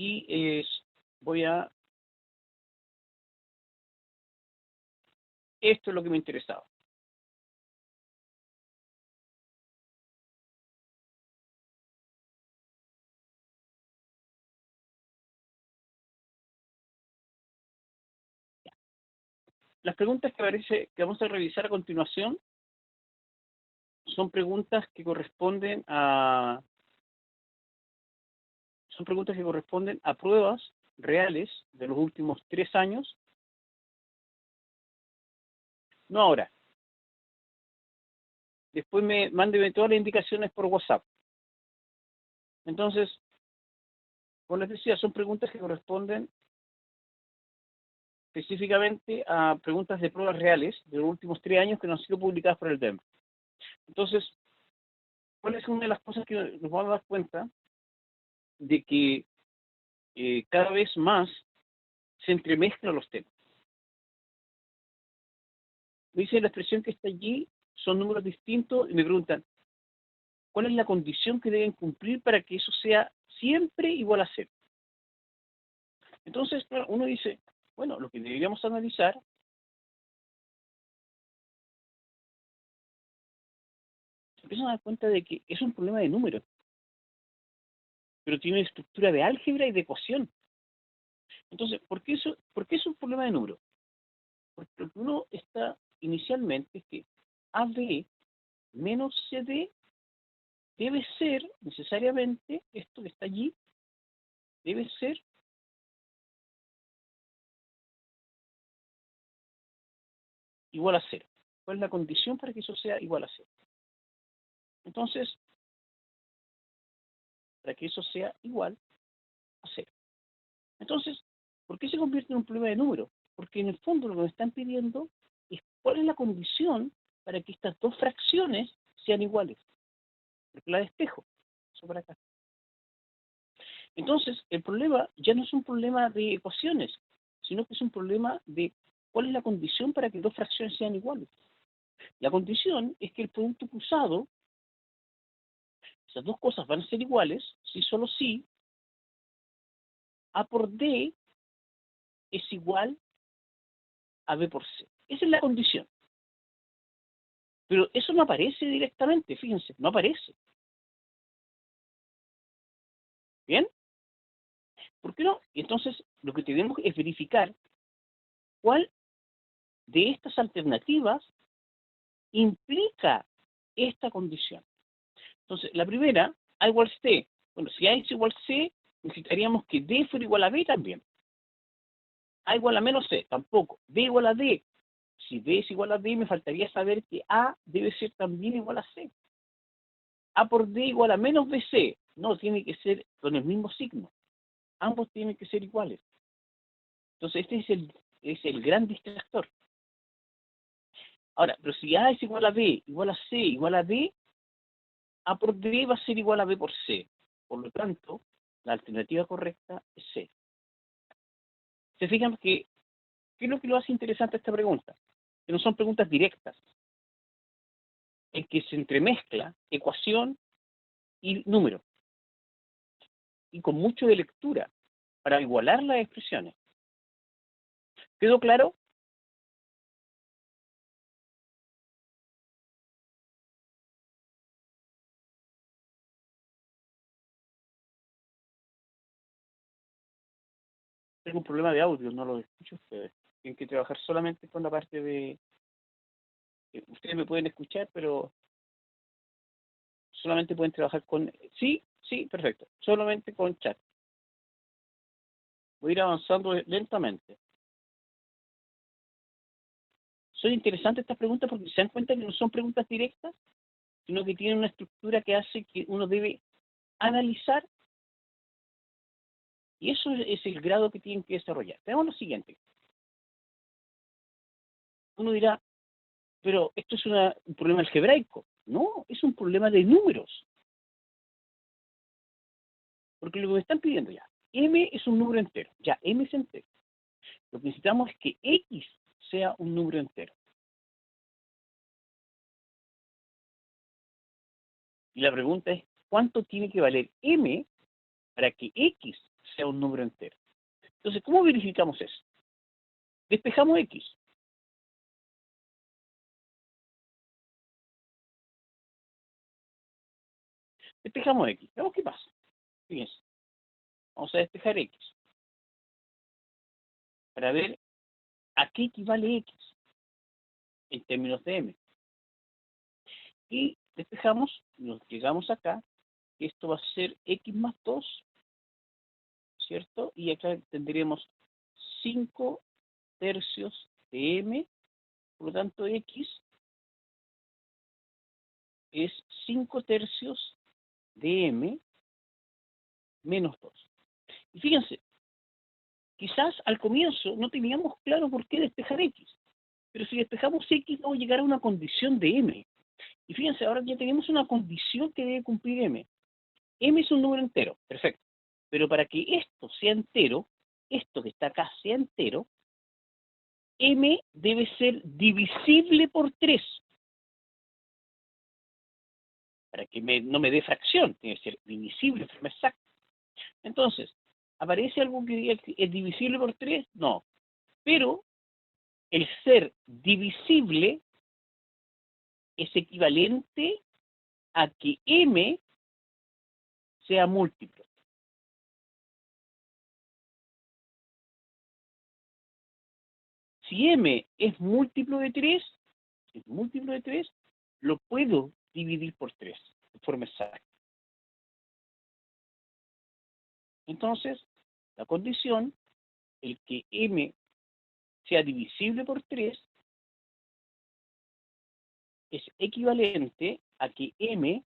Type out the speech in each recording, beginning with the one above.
y voy a... Esto es lo que me interesaba. Las preguntas que vamos a revisar a continuación son preguntas que corresponden a pruebas reales de los últimos 3 años, no ahora. Después mándeme todas las indicaciones por WhatsApp. Entonces, como les decía, son preguntas que corresponden específicamente a preguntas de pruebas reales de los últimos 3 años que no han sido publicadas por el DEM. Entonces, ¿cuál es una de las cosas que nos vamos a dar cuenta? De que cada vez más se entremezclan los temas. Me dicen la expresión que está allí, son números distintos, y me preguntan, ¿cuál es la condición que deben cumplir para que eso sea siempre igual a 0? Entonces, claro, uno dice, bueno, lo que deberíamos analizar se empiezan a dar cuenta de que es un problema de números, pero tiene una estructura de álgebra y de ecuación. Entonces, ¿por qué es un problema de números? Porque lo que uno está inicialmente es que AB menos CD debe ser necesariamente, esto que está allí, debe ser igual a 0. ¿Cuál es la condición para que eso sea igual a 0? Entonces, para que eso sea igual a 0. Entonces, ¿por qué se convierte en un problema de número? Porque en el fondo lo que me están pidiendo es cuál es la condición para que estas dos fracciones sean iguales. Porque la despejo. Eso para acá. Entonces, el problema ya no es un problema de ecuaciones, sino que es un problema de cuál es la condición para que dos fracciones sean iguales. La condición es que el producto cruzado, esas dos cosas van a ser iguales si solo si A por D es igual a B por C. Esa es la condición. Pero eso no aparece directamente, fíjense, no aparece. ¿Bien? ¿Por qué no? Entonces, lo que tenemos es verificar cuál de estas alternativas implica esta condición. Entonces, la primera, A igual C. Bueno, si A es igual a C, necesitaríamos que D fuera igual a B también. A igual a menos C, tampoco. B igual a D. Si D es igual a D, me faltaría saber que A debe ser también igual a C. A por D igual a menos BC. No, tiene que ser con el mismo signo. Ambos tienen que ser iguales. Entonces, este es el gran distractor. Ahora, pero si A es igual a B, igual a C, igual a D, A por D va a ser igual a B por C. Por lo tanto, la alternativa correcta es C. Se fijan que, ¿qué es lo que lo hace interesante esta pregunta? Que no son preguntas directas, en que se entremezcla ecuación y número, y con mucho de lectura, para igualar las expresiones. ¿Quedó claro? Tengo un problema de audio, no lo escucho ustedes. Tienen que trabajar solamente con la parte de... Ustedes me pueden escuchar, pero solamente pueden trabajar con... Sí, sí, perfecto. Solamente con chat. Voy a ir avanzando lentamente. Son interesantes estas preguntas porque se dan cuenta que no son preguntas directas, sino que tienen una estructura que hace que uno debe analizar, y eso es el grado que tienen que desarrollar. Tenemos lo siguiente. Uno dirá, pero esto es un problema algebraico. No, es un problema de números. Porque lo que me están pidiendo ya, m es un número entero. Ya, m es entero. Lo que necesitamos es que x sea un número entero. Y la pregunta es, ¿cuánto tiene que valer m para que x sea un número entero. Entonces, ¿cómo verificamos eso? Despejamos X. Despejamos X. Veamos qué pasa. Fíjense. Vamos a despejar X. Para ver a qué equivale X en términos de M. Y despejamos, nos llegamos acá, que esto va a ser X más 2, ¿cierto? Y acá tendremos 5 tercios de M, por lo tanto X es 5 tercios de M menos 2. Y fíjense, quizás al comienzo no teníamos claro por qué despejar X, pero si despejamos X vamos a llegar a una condición de M. Y fíjense, ahora ya tenemos una condición que debe cumplir M. M es un número entero, perfecto. Pero para que esto sea entero, esto que está acá sea entero, M debe ser divisible por 3. Para que no me dé fracción, tiene que ser divisible de forma exacta. Entonces, ¿aparece algo que diga que es divisible por 3? No. Pero el ser divisible es equivalente a que M sea múltiplo. Si M es múltiplo de 3, lo puedo dividir por 3 de forma exacta. Entonces, la condición, el que M sea divisible por 3, es equivalente a que M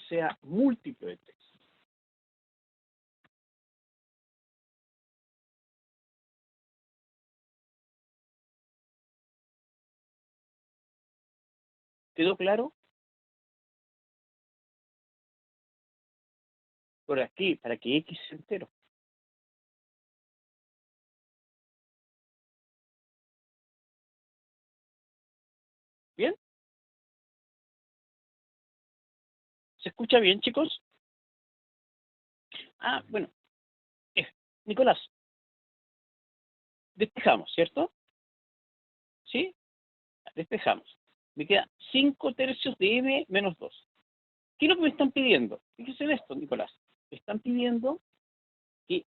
sea múltiplo de 3. ¿Quedó claro? Por aquí, para que X sea entero. ¿Bien? ¿Se escucha bien, chicos? Ah, bueno. Nicolás, despejamos, ¿cierto? ¿Sí? Despejamos. Me queda 5 tercios de M menos 2. ¿Qué es lo que me están pidiendo? Fíjense en esto, Nicolás. Me están pidiendo que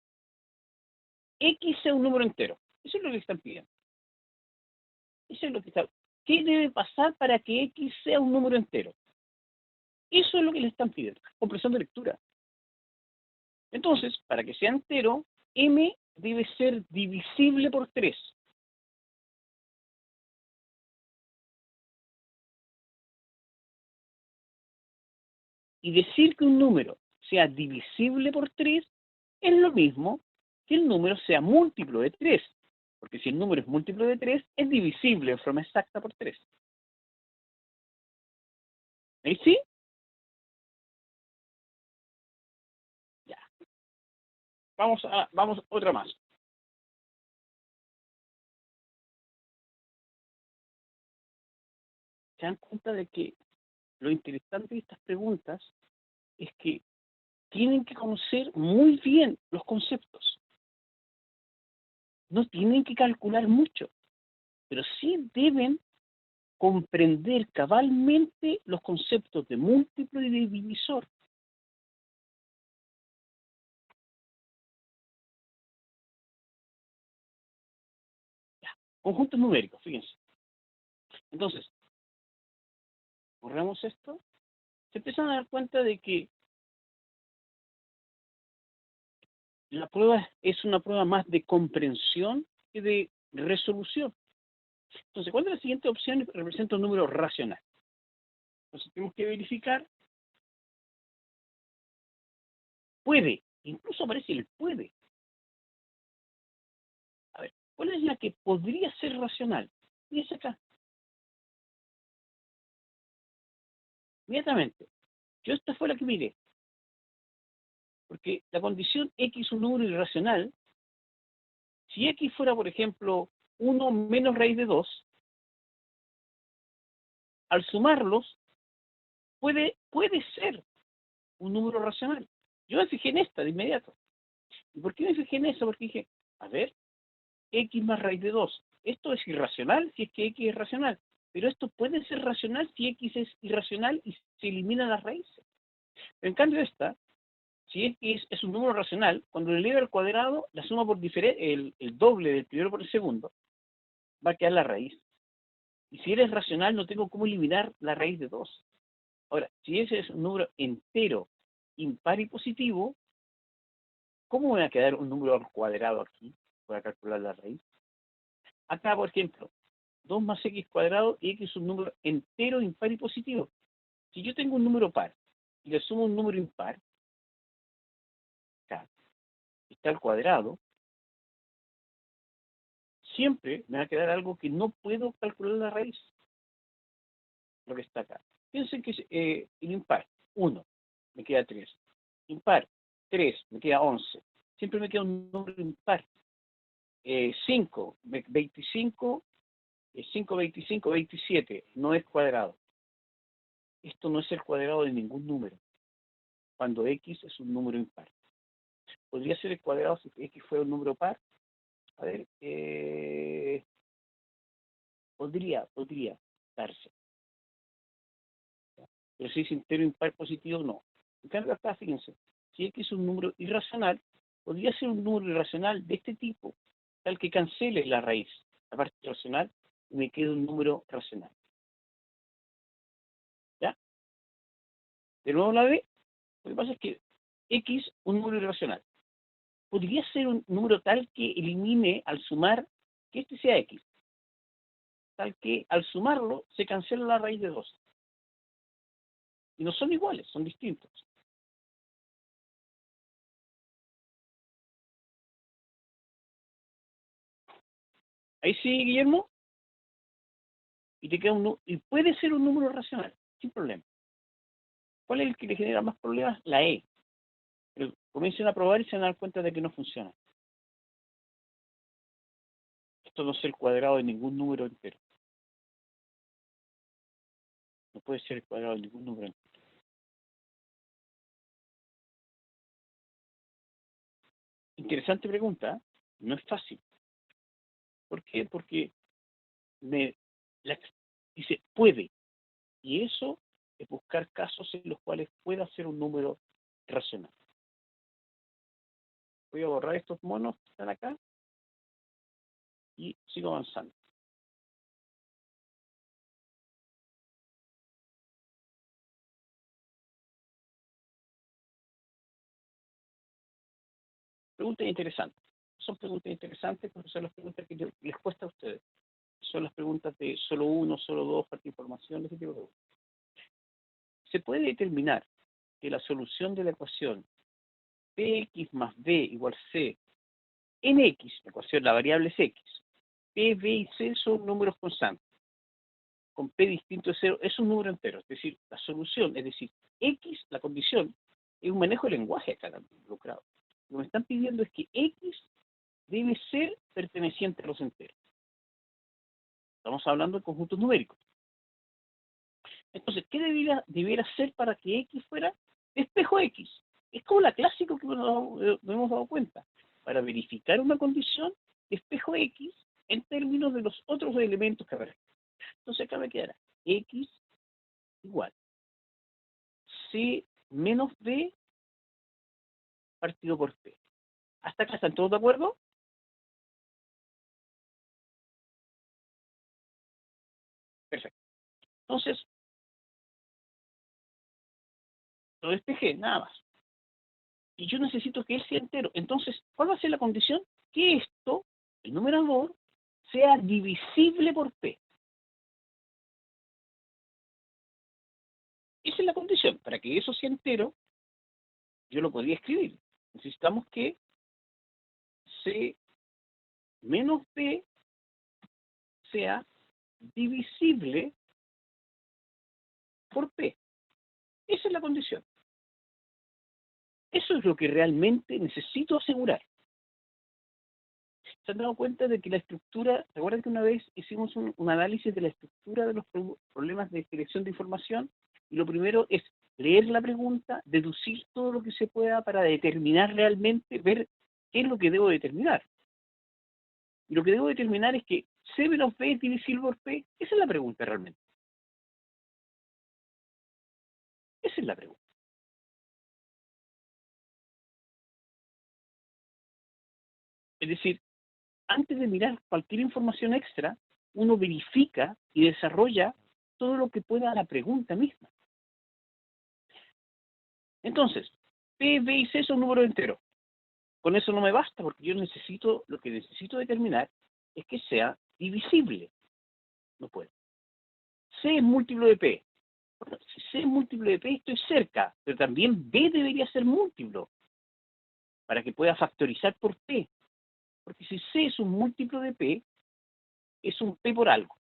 X sea un número entero. Eso es lo que están pidiendo. Eso es lo que está. ¿Qué debe pasar para que X sea un número entero? Eso es lo que le están pidiendo. Comprensión de lectura. Entonces, para que sea entero, M debe ser divisible por 3. Y decir que un número sea divisible por 3 es lo mismo que el número sea múltiplo de 3. Porque si el número es múltiplo de 3, es divisible de forma exacta por 3. ¿Ahí sí? Ya. Vamos otra más. Se dan cuenta de que lo interesante de estas preguntas es que tienen que conocer muy bien los conceptos. No tienen que calcular mucho, pero sí deben comprender cabalmente los conceptos de múltiplo y de divisor. Ya. Conjuntos numéricos, fíjense. Entonces, borramos esto. Se empiezan a dar cuenta de que la prueba es una prueba más de comprensión que de resolución. Entonces, ¿cuál de las siguientes opciones representa un número racional? Entonces, tenemos que verificar. Puede. Incluso aparece el puede. A ver, ¿cuál es la que podría ser racional? Y es acá. Inmediatamente. Yo esta fue la que miré. Porque la condición X es un número irracional. Si X fuera, por ejemplo, 1 menos raíz de 2, al sumarlos, puede ser un número racional. Yo me fijé en esta de inmediato. ¿Y por qué me fijé en eso? Porque dije, a ver, x más raíz de 2. Esto es irracional si es que x es racional. Pero esto puede ser racional si x es irracional y se eliminan las raíces. En cambio esta, si x es un número racional, cuando le eleve al cuadrado, la suma por el doble del primero por el segundo, va a quedar la raíz. Y si eres racional, no tengo cómo eliminar la raíz de 2. Ahora, si ese es un número entero, impar y positivo, ¿cómo me va a quedar un número al cuadrado aquí para calcular la raíz? Acá, por ejemplo, 2 más x cuadrado y x es un número entero, impar y positivo. Si yo tengo un número par y le sumo un número impar, acá está al cuadrado, siempre me va a quedar algo que no puedo calcular la raíz, lo que está acá. Piensen que el impar, 1, me queda 3. Impar, 3, me queda 11. Siempre me queda un número impar. 5, 25, 5, 25, 27, no es cuadrado. Esto no es el cuadrado de ningún número, cuando x es un número impar. ¿Podría ser el cuadrado si x fuera un número par? A ver, podría darse. Pero si es entero impar positivo, no. En cambio acá, fíjense, si x es un número irracional, podría ser un número irracional de este tipo, tal que cancele la raíz, la parte racional, y me quede un número racional. ¿Ya? De nuevo la B, lo que pasa es que x, un número irracional, podría ser un número tal que elimine al sumar que este sea x, tal que al sumarlo se cancela la raíz de 2. Y no son iguales, son distintos. Ahí sí, Guillermo, y te queda y puede ser un número racional, sin problema. ¿Cuál es el que le genera más problemas? La E. Pero comiencen a probar y se van a dar cuenta de que no funciona. Esto no es el cuadrado de ningún número entero. No puede ser el cuadrado de ningún número entero. Interesante pregunta, ¿eh? No es fácil. ¿Por qué? Porque dice puede. Y eso es buscar casos en los cuales pueda ser un número racional. Voy a borrar estos monos que están acá y sigo avanzando. Preguntas interesantes. Son preguntas interesantes porque son las preguntas que les cuesta a ustedes. Son las preguntas de solo uno, solo dos, falta información, ese tipo de preguntas. Se puede determinar que la solución de la ecuación px más b igual c en x, la ecuación, la variable es x, p, b y c son números constantes. Con p distinto de 0 es un número entero. Es decir, la solución, es decir, x, la condición, es un manejo de lenguaje acá involucrado. Lo que me están pidiendo es que x debe ser perteneciente a los enteros. Estamos hablando de conjuntos numéricos. Entonces, ¿qué debiera ser para que x fuera espejo x? Es como la clásica que nos hemos dado cuenta. Para verificar una condición, espejo x en términos de los otros elementos que aparecen. Entonces acá me quedará x igual c menos b partido por p. ¿Hasta acá están todos de acuerdo? Perfecto. Entonces, lo despejé, nada más. Y yo necesito que él sea entero. Entonces, ¿cuál va a ser la condición? Que esto, el numerador, sea divisible por p. Esa es la condición. Para que eso sea entero, yo lo podría escribir. Necesitamos que c menos p sea divisible por p. Esa es la condición. Eso es lo que realmente necesito asegurar. ¿Se han dado cuenta de que la estructura, recuerdan que una vez hicimos un análisis de la estructura de los problemas de selección de información? Y lo primero es leer la pregunta, deducir todo lo que se pueda para determinar realmente, ver qué es lo que debo determinar. Y lo que debo determinar es que C menos B es divisible por P. Esa es la pregunta realmente. Esa es la pregunta. Es decir, antes de mirar cualquier información extra, uno verifica y desarrolla todo lo que pueda la pregunta misma. Entonces, P, B y C son números enteros. Con eso no me basta, porque yo necesito, lo que necesito determinar es que sea divisible. No puedo. C es múltiplo de P. Bueno, si C es múltiplo de P, estoy cerca, pero también B debería ser múltiplo para que pueda factorizar por P. Porque si C es un múltiplo de P, es un P por algo.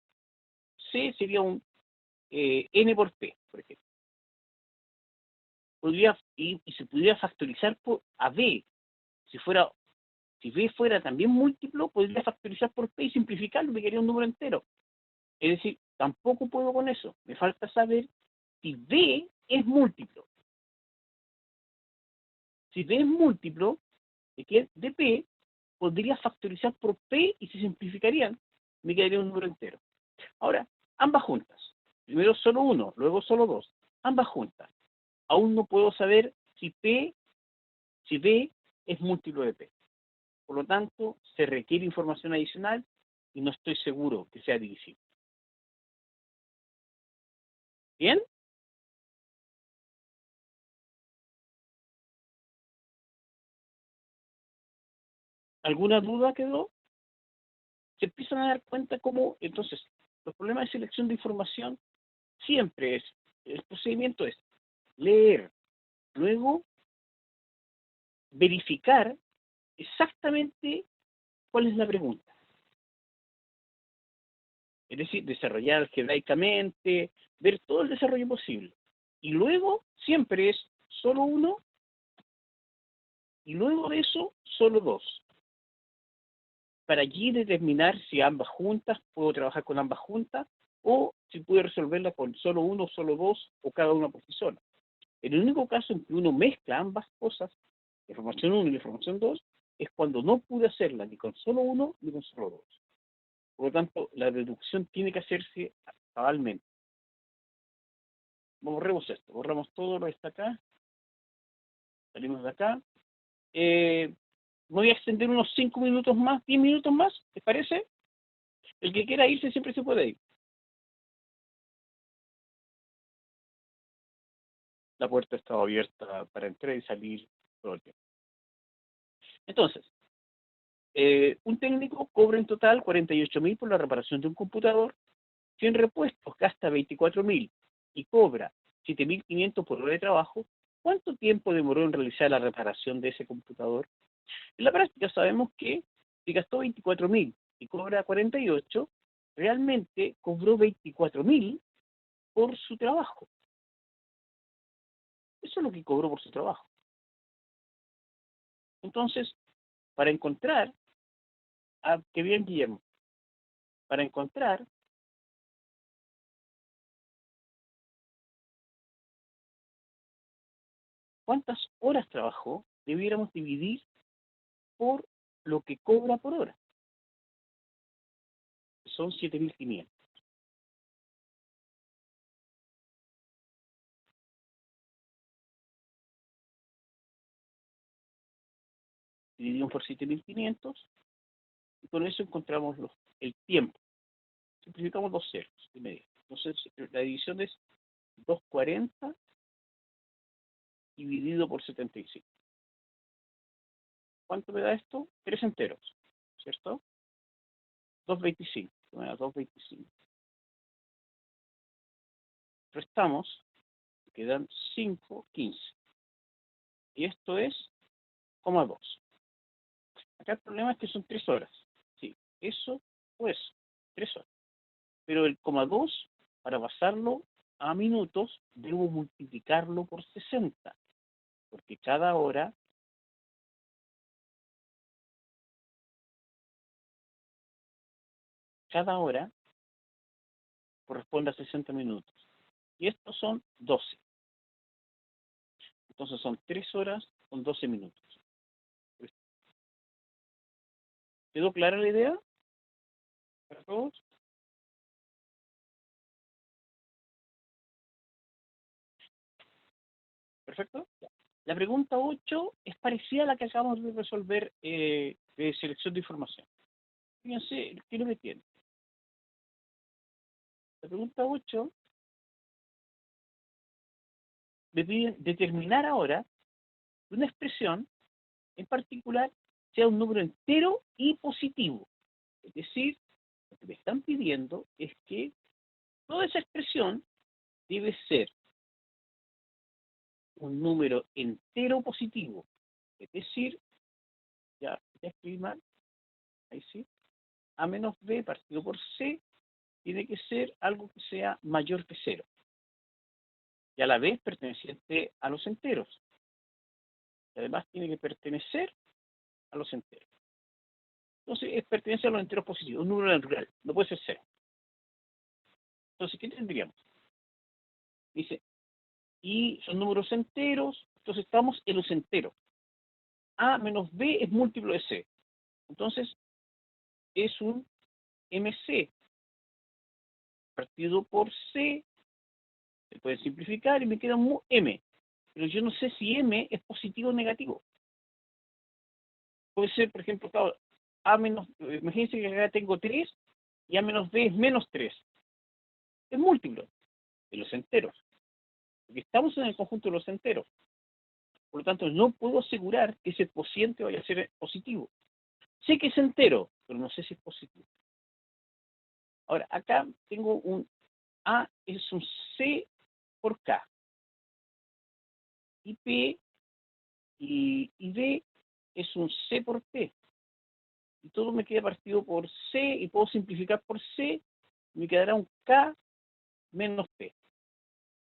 C sería un N por P, por ejemplo. Y se pudiera factorizar por a B. Si B fuera también múltiplo, podría factorizar por P y simplificarlo, me quedaría un número entero. Es decir, tampoco puedo con eso. Me falta saber si B es múltiplo. Si B es múltiplo de P, podría factorizar por P y se simplificarían, me quedaría un número entero. Ahora, ambas juntas. Primero solo uno, luego solo dos. Ambas juntas. Aún no puedo saber si B es múltiplo de P. Por lo tanto, se requiere información adicional y no estoy seguro que sea divisible. ¿Bien? ¿Alguna duda quedó? Se empiezan a dar cuenta cómo, entonces, los problemas de selección de información siempre el procedimiento es leer, luego verificar exactamente cuál es la pregunta. Es decir, desarrollar algebraicamente, ver todo el desarrollo posible. Y luego siempre es solo uno, y luego de eso, solo dos. Para allí determinar si ambas juntas, puedo trabajar con ambas juntas, o si puedo resolverla con solo uno, solo dos, o cada una por sí sola. En el único caso en que uno mezcla ambas cosas, la información 1 y la información 2, es cuando no pude hacerla ni con solo uno ni con solo dos. Por lo tanto, la deducción tiene que hacerse cabalmente. Borremos esto, borramos todo lo que está acá, salimos de acá. Voy a extender unos 5 minutos más, 10 minutos más, ¿les parece? El que quiera irse siempre se puede ir. La puerta estaba abierta para entrar y salir todo el tiempo. Entonces, un técnico cobra en total 48.000 por la reparación de un computador. Si en repuestos gasta 24.000 y cobra 7.500 por hora de trabajo, ¿cuánto tiempo demoró en realizar la reparación de ese computador? En la práctica sabemos que si gastó 24.000 y cobra 48, realmente cobró 24.000 por su trabajo. Eso es lo que cobró por su trabajo. Entonces, para encontrar, qué bien Guillermo, para encontrar cuántas horas trabajó, debiéramos dividir por lo que cobra por hora. Son 7.500. Dividimos por 7.500 y con eso encontramos el tiempo. Simplificamos dos ceros y medio. Entonces, la división es 240 dividido por 75. ¿Cuánto me da esto? 3 enteros, ¿cierto? 225. Me da 225. Restamos, quedan 5,15. Y esto es 0,2. Acá el problema es que son 3 horas. Sí, eso pues 3 horas. Pero el 0,2, para pasarlo a minutos, debo multiplicarlo por 60. Porque cada hora cada hora corresponde a 60 minutos. Y estos son 12. Entonces son 3 horas con 12 minutos. ¿Quedó clara la idea para todos? ¿Perfecto? Ya. La pregunta 8 es parecida a la que acabamos de resolver de selección de información. Fíjense, ¿qué es lo que tiene? La pregunta 8 me pide determinar ahora que una expresión en particular sea un número entero y positivo. Es decir, lo que me están pidiendo es que toda esa expresión debe ser un número entero positivo. Es decir, ya escribí mal, ahí sí, a menos b partido por c tiene que ser algo que sea mayor que cero. Y a la vez perteneciente a los enteros. Y además tiene que pertenecer a los enteros. Entonces, pertenece a los enteros positivos, un número natural, no puede ser cero. Entonces, ¿qué tendríamos? Dice, y son números enteros, entonces estamos en los enteros. A menos B es múltiplo de C. Entonces, es un MC partido por C, se puede simplificar y me queda un M. Pero yo no sé si M es positivo o negativo. Puede ser, por ejemplo, claro, A menos, imagínense que acá tengo 3 y A menos B es menos 3. Es múltiplo de los enteros. Porque estamos en el conjunto de los enteros. Por lo tanto, no puedo asegurar que ese cociente vaya a ser positivo. Sé que es entero, pero no sé si es positivo. Ahora, acá tengo un A, es un C por K. Y P y D es un C por P. Y todo me queda partido por C y puedo simplificar por C. Me quedará un K menos P.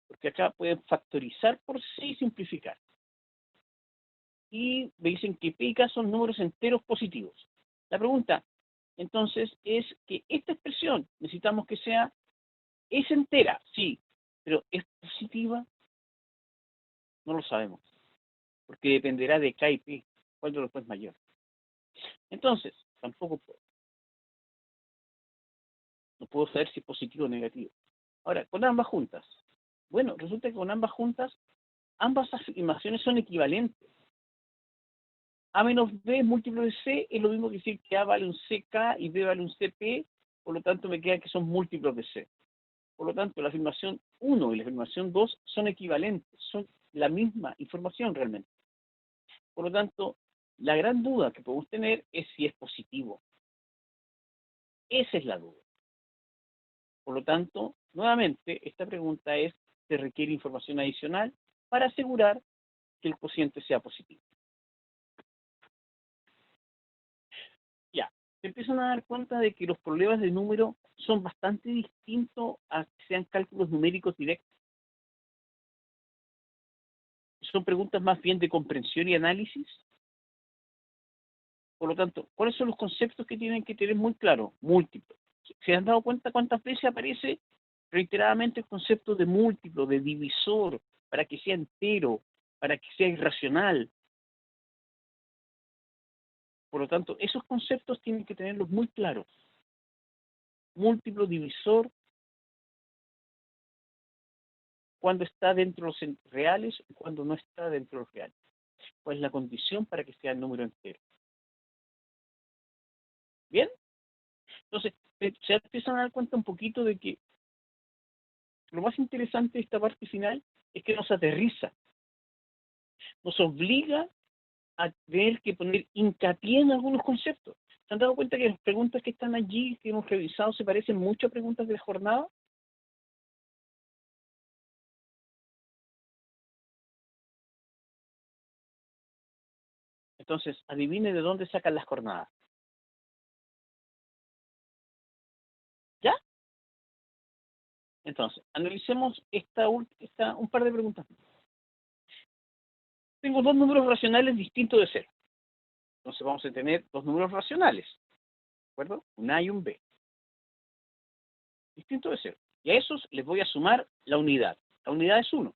Porque acá pueden factorizar por C y simplificar. Y me dicen que P y K son números enteros positivos. La pregunta, entonces, es que esta expresión necesitamos que sea, es entera, sí, pero ¿es positiva? No lo sabemos, porque dependerá de K y P, cuál de los dos es mayor. Entonces, tampoco puedo. No puedo saber si es positivo o negativo. Ahora, con ambas juntas. Bueno, resulta que con ambas juntas, ambas afirmaciones son equivalentes. A menos B múltiplo de C es lo mismo que decir que A vale un CK y B vale un CP, por lo tanto me queda que son múltiplos de C. Por lo tanto, la afirmación 1 y la afirmación 2 son equivalentes, son la misma información realmente. Por lo tanto, la gran duda que podemos tener es si es positivo. Esa es la duda. Por lo tanto, nuevamente, esta pregunta es, ¿se requiere información adicional para asegurar que el cociente sea positivo? Ya, se empiezan a dar cuenta de que los problemas de número son bastante distintos a que sean cálculos numéricos directos. Son preguntas más bien de comprensión y análisis. Por lo tanto, ¿cuáles son los conceptos que tienen que tener muy claro? Múltiplo. ¿Se han dado cuenta cuántas veces aparece reiteradamente el concepto de múltiplo, de divisor, para que sea entero, para que sea irracional? Por lo tanto, esos conceptos tienen que tenerlos muy claros. Múltiplo, divisor, cuando está dentro de los reales y cuando no está dentro de los reales. ¿Cuál es la condición para que sea el número entero? ¿Bien? Entonces, se empiezan a dar cuenta un poquito de que lo más interesante de esta parte final es que nos aterriza, nos obliga a tener que poner hincapié en algunos conceptos. ¿Se han dado cuenta que las preguntas que están allí, que hemos revisado, se parecen mucho a preguntas de la jornada? Entonces, adivine de dónde sacan las jornadas. ¿Ya? Entonces, analicemos un par de preguntas. Tengo dos números racionales distintos de cero. Entonces vamos a tener dos números racionales, ¿de acuerdo? Un A y un B. distintos de 0. Y a esos les voy a sumar la unidad. La unidad es 1.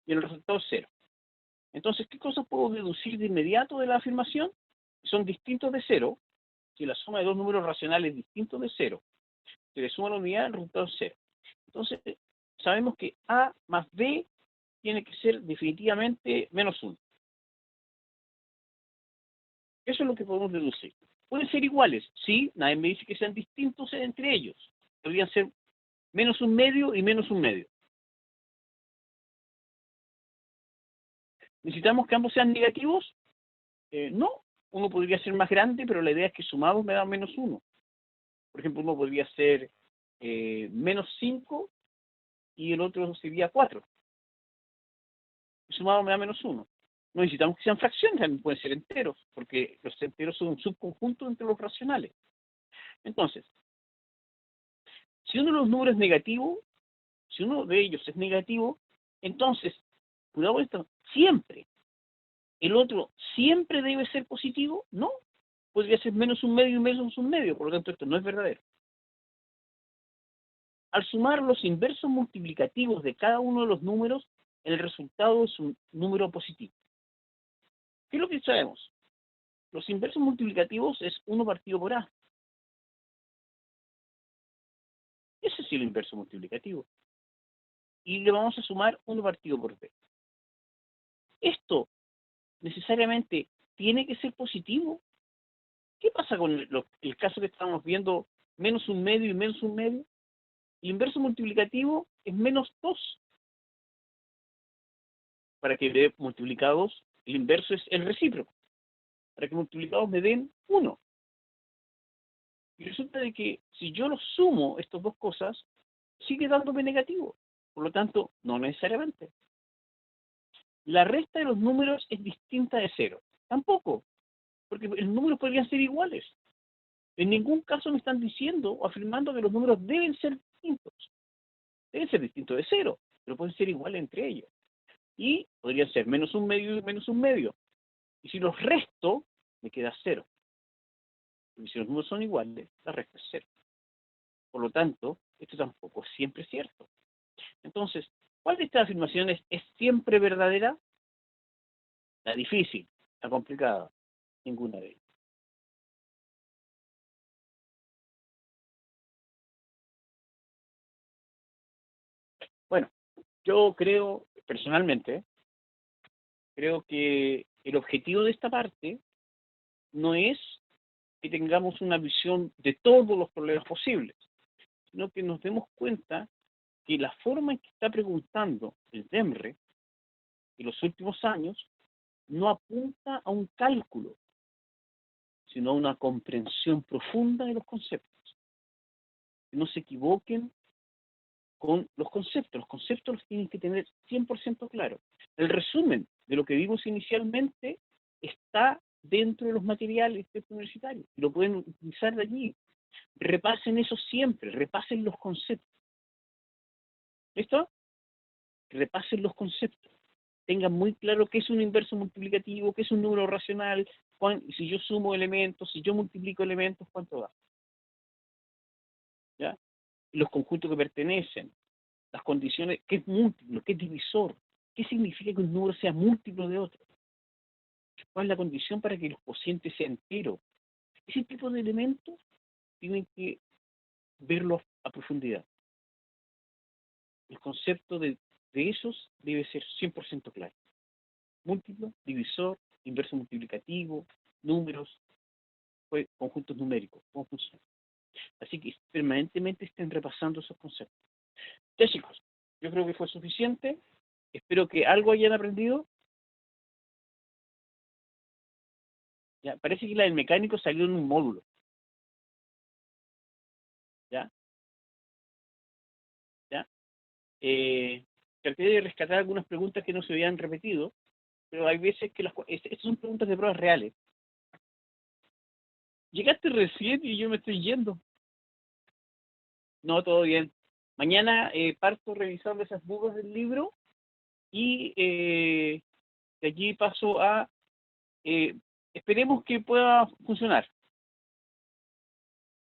Y el resultado es 0. Entonces, ¿qué cosas puedo deducir de inmediato de la afirmación? Son distintos de 0. Si la suma de dos números racionales distintos de 0 se le suma la unidad, el resultado es 0. Entonces, sabemos que A más B tiene que ser definitivamente menos 1. Eso es lo que podemos deducir. ¿Pueden ser iguales? Sí, nadie me dice que sean distintos entre ellos. Podrían ser menos un medio y menos un medio. ¿Necesitamos que ambos sean negativos? No. Uno podría ser más grande, pero la idea es que sumados me da menos 1. Por ejemplo, uno podría ser menos 5 y el otro sería 4. Y sumado me da menos 1. No necesitamos que sean fracciones, también pueden ser enteros, porque los enteros son un subconjunto entre los racionales. Entonces, si uno de los números es negativo, si uno de ellos es negativo, entonces, cuidado con esto, siempre, el otro siempre debe ser positivo, no, podría ser menos un medio y menos un medio, por lo tanto esto no es verdadero. Al sumar los inversos multiplicativos de cada uno de los números, el resultado es un número positivo. ¿Qué es lo que sabemos? Los inversos multiplicativos es 1 partido por A. Ese es el inverso multiplicativo. Y le vamos a sumar 1 partido por B. Esto necesariamente tiene que ser positivo. ¿Qué pasa con el caso que estamos viendo, menos un medio y menos un medio? El inverso multiplicativo es menos 2. Para que B multiplicados, el inverso es el recíproco. Para que multiplicados me den 1. Y resulta de que si yo los sumo, estas dos cosas, sigue dándome negativo. Por lo tanto, no necesariamente. La resta de los números es distinta de 0. Tampoco, porque los números podrían ser iguales. En ningún caso me están diciendo o afirmando que los números deben ser distintos. Deben ser distintos de 0, pero pueden ser iguales entre ellos. Y podrían ser menos un medio y menos un medio. Y si los resto, me queda 0. Y si los números son iguales, la resta es 0. Por lo tanto, esto tampoco es siempre cierto. Entonces, ¿cuál de estas afirmaciones es siempre verdadera? La difícil, la complicada. Ninguna de ellas. Bueno, yo creo, personalmente, creo que el objetivo de esta parte no es que tengamos una visión de todos los problemas posibles, sino que nos demos cuenta que la forma en que está preguntando el DEMRE en los últimos años no apunta a un cálculo, sino a una comprensión profunda de los conceptos. Que no se equivoquen con los conceptos. Los conceptos los tienen que tener 100% claros. El resumen de lo que vimos inicialmente está dentro de los materiales universitarios y lo pueden utilizar de allí. Repasen eso siempre, repasen los conceptos. ¿Listo? Repasen los conceptos. Tengan muy claro qué es un inverso multiplicativo, qué es un número racional, si yo sumo elementos, si yo multiplico elementos, ¿cuánto da? ¿Ya? Los conjuntos que pertenecen, las condiciones, qué es múltiplo, qué es divisor, qué significa que un número sea múltiplo de otro, cuál es la condición para que los cocientes sean enteros. Ese tipo de elementos tienen que verlos a profundidad. El concepto de esos debe ser 100% claro. Múltiplo, divisor, inverso multiplicativo, números, conjuntos numéricos, cómo funciona. Así que permanentemente estén repasando esos conceptos. Ya chicos, yo creo que fue suficiente. Espero que algo hayan aprendido. Ya, parece que la del mecánico salió en un módulo. ¿Ya? ¿Ya? Traté de rescatar algunas preguntas que no se habían repetido, pero hay veces que estas son preguntas de pruebas reales. Llegaste recién y yo me estoy yendo. No, todo bien. Mañana parto revisando esas dudas del libro y de allí paso a... esperemos que pueda funcionar.